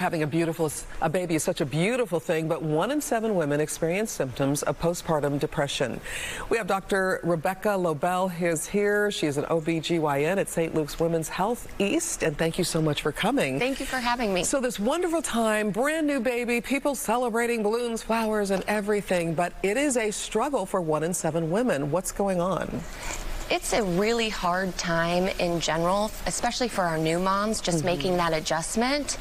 Having a baby is such a beautiful thing, but 1 in 7 women experience symptoms of postpartum depression. We have Dr. Rebecca Lobel is here. She is an OB/GYN at St. Luke's Women's Health East, and thank you so much for coming. Thank you for having me. So this wonderful time, brand new baby, people celebrating, balloons, flowers, and everything, but it is a struggle for 1 in 7 women. What's going on? It's a really hard time in general, especially for our new moms, just making that adjustment.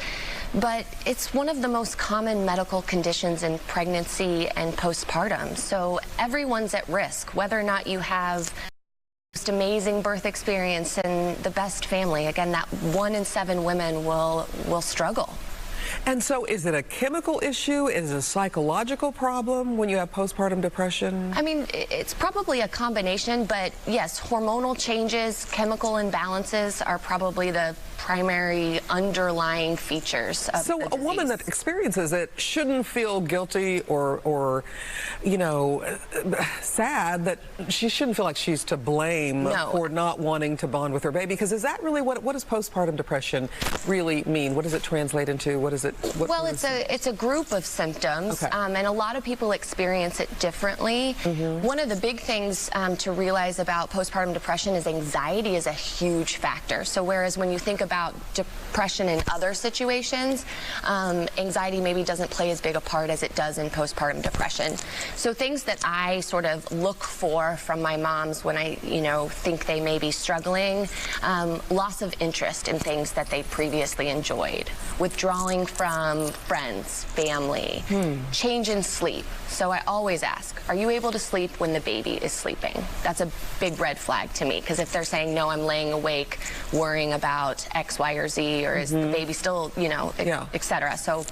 But it's one of the most common medical conditions in pregnancy and postpartum. So everyone's at risk, whether or not you have the most amazing birth experience and the best family. Again, that 1 in 7 women will struggle. And so is it a chemical issue? Is it a psychological problem when you have postpartum depression? I mean, it's probably a combination, but yes, hormonal changes, chemical imbalances are probably the primary underlying features of the disease. So a woman that experiences it shouldn't feel guilty or you know, sad, that she shouldn't feel like she's to blame for not wanting to bond with her baby. Because is that really what does postpartum depression really mean? What does it translate into? What is it? Well, it's a group of symptoms, and a lot of people experience it differently. One of the big things to realize about postpartum depression is anxiety is a huge factor. So whereas when you think about depression in other situations, anxiety maybe doesn't play as big a part as it does in postpartum depression. So things that I sort of look for from my moms when I, think they may be struggling, loss of interest in things that they previously enjoyed, withdrawing from friends, family, change in sleep. So I always ask, are you able to sleep when the baby is sleeping? That's a big red flag to me, because if they're saying, no, I'm laying awake worrying about X, Y, or Z, or is the baby still, etc. So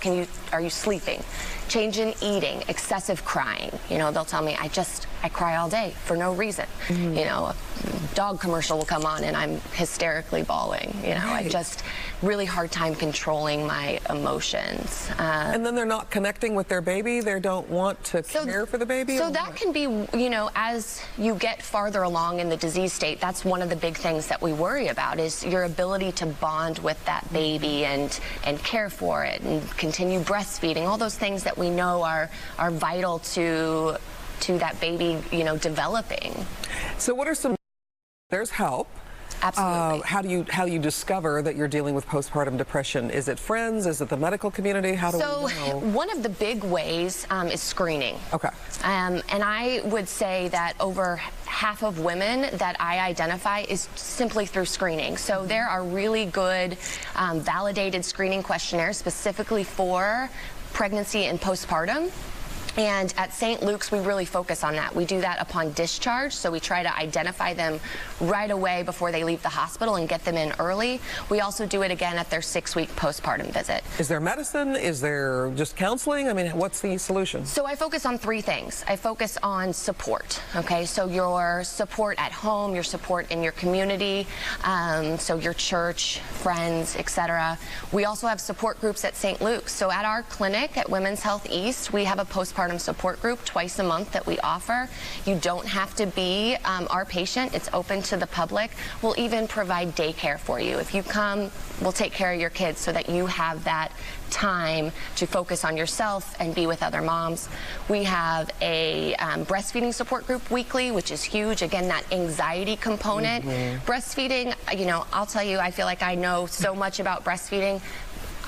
are you sleeping? Change in eating, excessive crying. They'll tell me, I cry all day for no reason. A dog commercial will come on and I'm hysterically bawling. I just really hard time controlling my emotions. And then they're not connecting with their baby. They don't want to care for the baby. So that can be, as you get farther along in the disease state, that's one of the big things that we worry about, is your ability to bond with that baby and care for it and continue breastfeeding. All those things that we know are vital to that baby, developing. So what are some? There's help. Absolutely. How do you discover that you're dealing with postpartum depression? Is it friends? Is it the medical community? How do we know? One of the big ways is screening. Okay. And I would say that over half of women that I identify is simply through screening. So there are really good validated screening questionnaires specifically for pregnancy and postpartum. And at St. Luke's, we really focus on that. We do that upon discharge, so we try to identify them right away before they leave the hospital and get them in early. We also do it again at their 6-week postpartum visit. Is there medicine? Is there just counseling? I mean, what's the solution? So I focus on 3 things. I focus on support, okay? So your support at home, your support in your community, so your church, friends, etc. We also have support groups at St. Luke's. So at our clinic at Women's Health East, we have a postpartum support group twice a month that we offer. You don't have to be our patient. It's open to the public. We'll even provide daycare for you. If you come, we'll take care of your kids so that you have that time to focus on yourself and be with other moms. We have a breastfeeding support group weekly, which is huge. Again, that anxiety component. Breastfeeding, I'll tell you, I feel like I know so much about breastfeeding.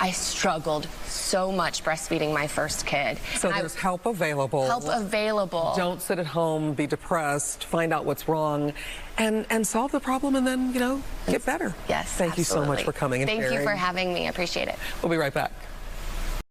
I struggled so much breastfeeding my first kid. So there's help available. Help available. Don't sit at home, be depressed, find out what's wrong, and solve the problem, and then, get better. Yes, Thank you so much for coming and sharing. Thank you for having me. I appreciate it. We'll be right back.